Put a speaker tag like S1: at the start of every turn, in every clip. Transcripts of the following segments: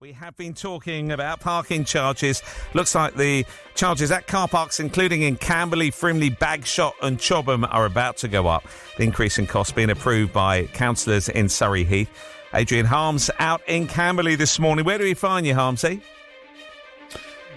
S1: We have been talking about parking charges. Looks like the charges at car parks, including in Camberley, Frimley, Bagshot and Chobham, are about to go up. The increase in costs being approved by councillors in Surrey Heath. Adrian Harms out in Camberley this morning. Where do we find you, Harmsy?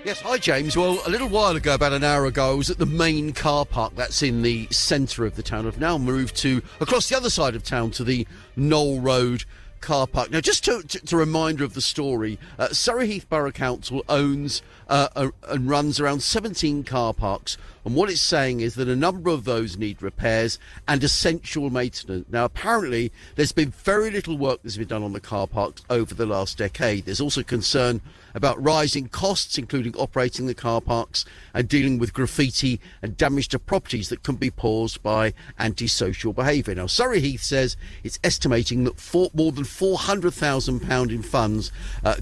S2: Yes, hi James. Well, a little while ago, about an hour ago, I was at the main car park that's in the centre of the town. I've now moved to across the other side of town to the Knoll Road car park. Now, just to reminder of the story, Surrey Heath Borough Council owns and runs around 17 car parks, and what it's saying is that a number of those need repairs and essential maintenance. Now, apparently, there's been very little work that's been done on the car parks over the last decade. There's also concern about rising costs, including operating the car parks and dealing with graffiti and damage to properties that can be caused by antisocial behaviour. Now, Surrey Heath says it's estimating that more than £400,000 in funds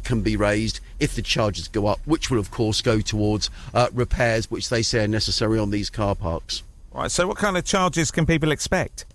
S2: can be raised if the charges go up, which will, of course, go towards repairs, which they say are necessary on these car parks.
S1: Right, so what kind of charges can people expect?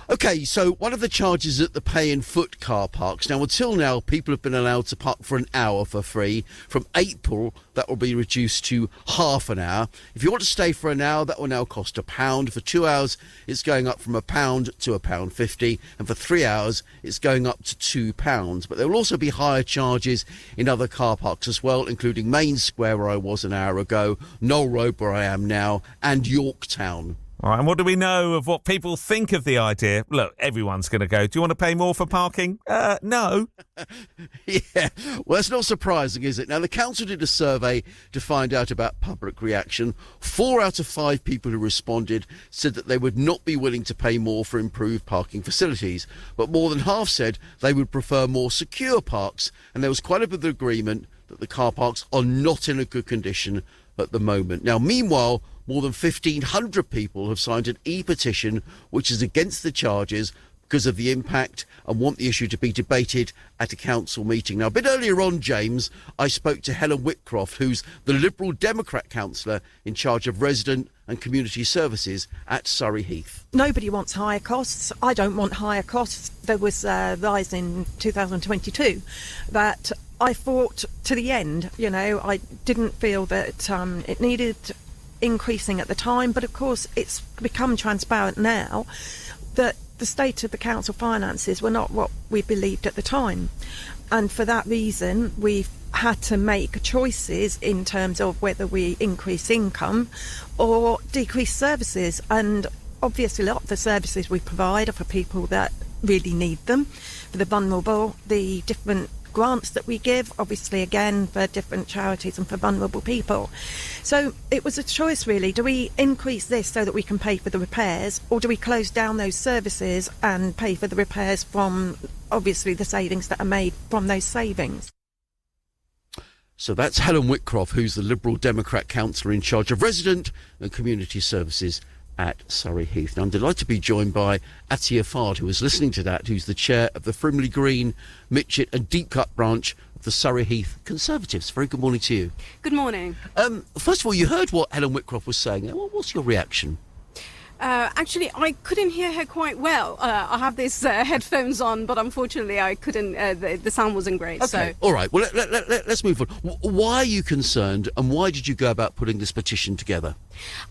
S2: OK, so one of the charges at the pay-and-foot car parks. Now, until now, people have been allowed to park for an hour for free. From April, that will be reduced to half an hour. If you want to stay for an hour, that will now cost £1. For 2 hours, it's going up from £1 to £1.50. And for 3 hours, it's going up to £2. But there will also be higher charges in other car parks as well, including Main Square, where I was an hour ago, Knoll Road, where I am now, and Yorktown.
S1: All right, and what do we know of what people think of the idea? Look, everyone's going to go, do you want to pay more for parking? No.
S2: Yeah, well, it's not surprising, is it? Now, the council did a survey to find out about public reaction. 4 out of 5 people who responded said that they would not be willing to pay more for improved parking facilities. But more than half said they would prefer more secure parks. And there was quite a bit of agreement that the car parks are not in a good condition at the moment. Now, meanwhile, more than 1,500 people have signed an ePetition which is against the charges because of the impact and want the issue to be debated at a council meeting. Now, a bit earlier on, James, I spoke to Helen Whitcroft, who's the Liberal Democrat councillor in charge of resident and community services at Surrey Heath.
S3: Nobody wants higher costs. I don't want higher costs. There was a rise in 2022 that I fought to the end. You know, I didn't feel that it needed increasing at the time, but of course it's become transparent now that the state of the council finances were not what we believed at the time, and for that reason we've had to make choices in terms of whether we increase income or decrease services. And obviously a lot of the services we provide are for people that really need them, for the vulnerable, the different grants that we give, obviously again for different charities and for vulnerable people. So it was a choice really. Do we increase this so that we can pay for the repairs, or do we close down those services and pay for the repairs from obviously the savings that are made from those savings?
S2: So that's Helen Whitcroft, who's the Liberal Democrat councillor in charge of resident and community services at Surrey Heath. Now, I'm delighted to be joined by Attieh Fard, who is listening to that, who's the chair of the Frimley Green, Mitchett and Deepcut branch of the Surrey Heath Conservatives. Very good morning to you.
S4: Good morning.
S2: First of all, you heard what Helen Whitcroft was saying. What's your reaction?
S4: Actually, I couldn't hear her quite well. I have these headphones on, but unfortunately I couldn't, the sound wasn't great.
S2: Okay,
S4: so.
S2: all right. Well, let's move on. Why are you concerned, and why did you go about putting this petition together?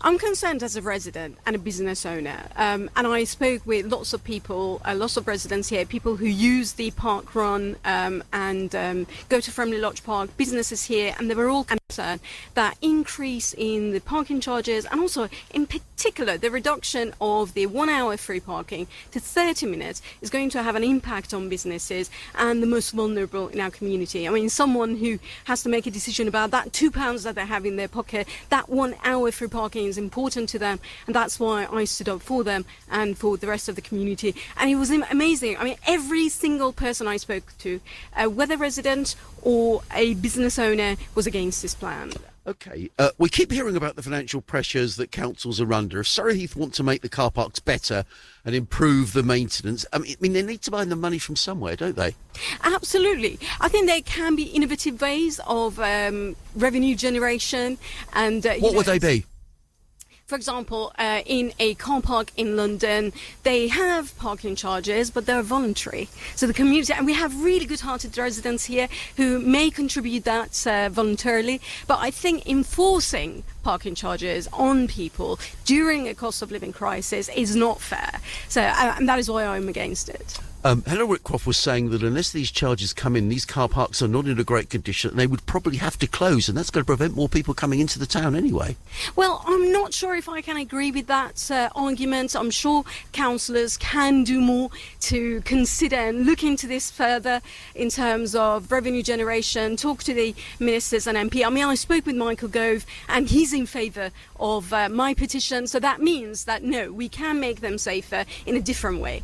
S4: I'm concerned as a resident and a business owner, and I spoke with lots of people, lots of residents here, people who use the park run and go to Frimley Lodge Park, businesses here, and they were all concerned that increase in the parking charges, and also in particular the reduction of the 1 hour free parking to 30 minutes is going to have an impact on businesses and the most vulnerable in our community. I mean, someone who has to make a decision about that £2 that they have in their pocket, that 1 hour free parking is important to them, and that's why I stood up for them and for the rest of the community. And it was amazing. I mean, every single person I spoke to, whether resident or a business owner, was against this plan.
S2: OK, we keep hearing about the financial pressures that councils are under. If Surrey Heath want to make the car parks better and improve the maintenance, I mean, they need to find the money from somewhere, don't they?
S4: Absolutely. I think there can be innovative ways of revenue generation. And
S2: what would they be?
S4: for example, in a car park in London, they have parking charges, but they're voluntary. So the community, and we have really good-hearted residents here who may contribute that voluntarily, but I think enforcing parking charges on people during a cost of living crisis is not fair. So, and that is why I'm against it.
S2: Helen Whitcroft was saying that unless these charges come in, these car parks are not in a great condition, and they would probably have to close, and that's going to prevent more people coming into the town anyway.
S4: Well, I'm not sure if I can agree with that argument. I'm sure councillors can do more to consider and look into this further in terms of revenue generation, talk to the ministers and MP. I mean, I spoke with Michael Gove, and he's in favour of my petition, so that means that, no, we can make them safer in a different way.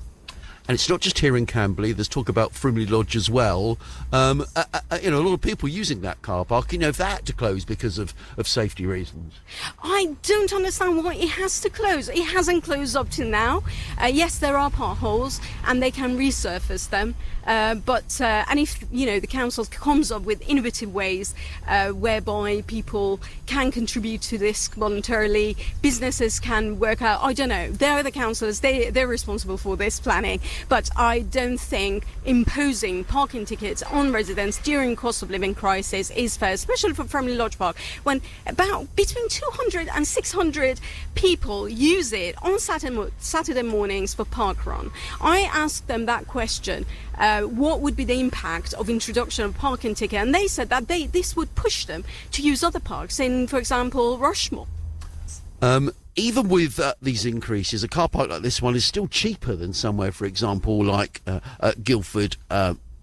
S2: And it's not just here in Camberley, there's talk about Frimley Lodge as well. A lot of people using that car park, if that had to close because of safety reasons.
S4: I don't understand why it has to close. It hasn't closed up to now. Yes, there are potholes and they can resurface them. But if, the council comes up with innovative ways whereby people can contribute to this voluntarily, businesses can work out, I don't know, they're the councillors, they're responsible for this planning. But I don't think imposing parking tickets on residents during cost of living crisis is fair, especially for Frimley Lodge Park, when about between 200 and 600 people use it on Saturday mornings for park run. I asked them that question, what would be the impact of introduction of parking ticket, and they said that this would push them to use other parks in, for example, Rushmore.
S2: Even with these increases, a car park like this one is still cheaper than somewhere, for example, like Guildford.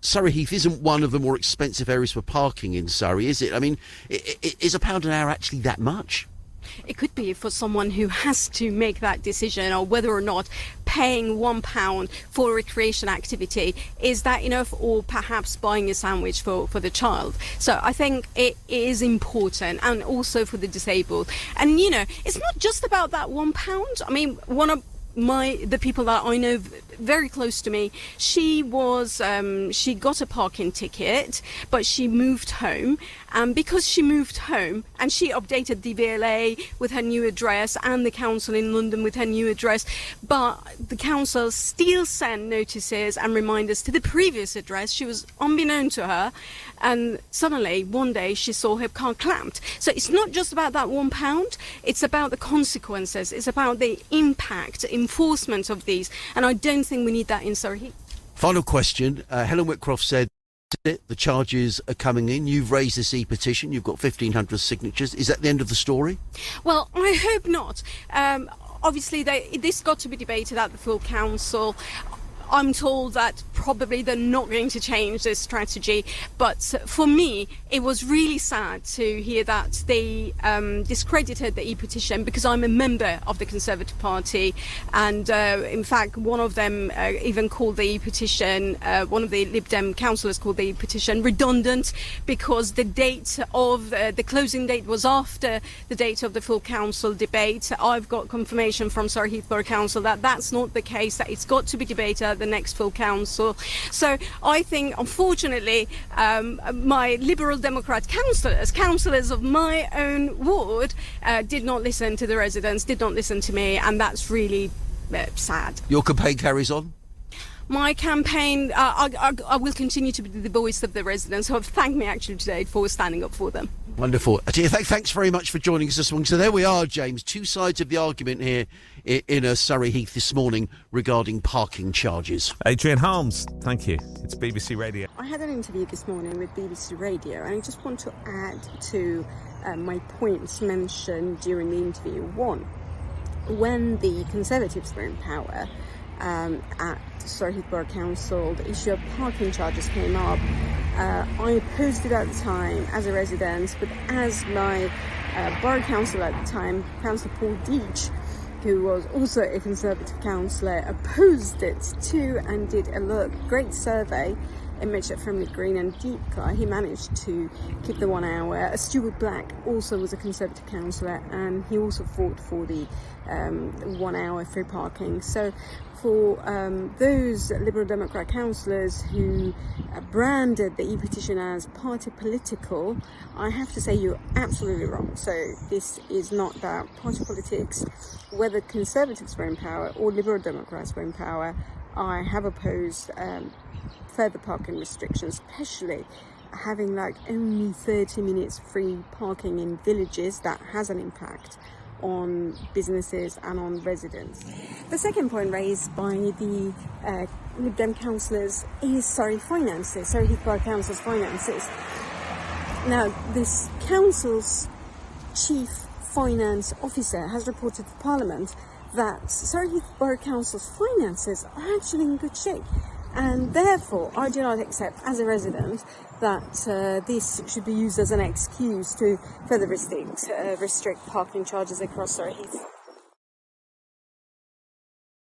S2: Surrey Heath isn't one of the more expensive areas for parking in Surrey, is it? I mean, is £1 an hour actually that much?
S4: It could be for someone who has to make that decision, or whether or not paying £1 for a recreation activity, is that enough, or perhaps buying a sandwich for the child. So I think it is important, and also for the disabled. And it's not just about that £1. I mean, one of the people that I know very close to me, she got a parking ticket, but she moved home, and because she moved home and she updated the VLA with her new address and the council in London with her new address, but the council still sent notices and reminders to the previous address. She was unbeknown to her, and suddenly one day she saw her car clamped. So it's not just about that £1, it's about the consequences, it's about the impact, enforcement of these, and I don't think we need that in Surrey.
S2: Final question. Helen Whitcroft said the charges are coming in. You've raised this ePetition. You've got 1,500 signatures. Is that the end of the story?
S4: Well, I hope not. Obviously, this got to be debated at the full council. I'm told that probably they're not going to change this strategy, but for me it was really sad to hear that they discredited the ePetition, because I'm a member of the Conservative Party, and in fact one of them even called the ePetition, one of the Lib Dem councillors called the ePetition redundant, because the date of the closing date was after the date of the full council debate. I've got confirmation from Surrey Heath Borough Council that that's not the case, that it's got to be debated the next full council. So I think, unfortunately, my Liberal Democrat councillors of my own ward did not listen to the residents, did not listen to me, and that's really sad.
S2: Your campaign carries on?
S4: My campaign, I will continue to be the voice of the residents who have thanked me actually today for standing up for them.
S2: Wonderful. Attieh, thanks very much for joining us this morning. So there we are, James, two sides of the argument here in Surrey Heath this morning regarding parking charges.
S1: Adrian Harms, thank you. It's BBC Radio.
S5: I had an interview this morning with BBC Radio, and I just want to add to my points mentioned during the interview. One, when the Conservatives were in power at Surrey Heath Borough Council, the issue of parking charges came up. I opposed it at the time as a resident, but as my borough councillor at the time, Councillor Paul Deach, who was also a Conservative councillor, opposed it too, and did a great survey Mitch at Frimley Green and Deepcar, he managed to keep the 1 hour. Stuart Black also was a Conservative councillor, and he also fought for the 1 hour free parking. So for those Liberal Democrat councillors who branded the ePetition as party political, I have to say you're absolutely wrong. So this is not about party politics. Whether Conservatives were in power or Liberal Democrats were in power, I have opposed further parking restrictions, especially having like only 30 minutes free parking in villages. That has an impact on businesses and on residents. The second point raised by the Lib Dem councillors is Surrey finances, Surrey Heath Borough Council's finances. Now, this council's chief finance officer has reported to Parliament that Surrey Heath Borough Council's finances are actually in good shape, and therefore I do not accept as a resident that this should be used as an excuse to further restrict parking charges across Surrey Heath.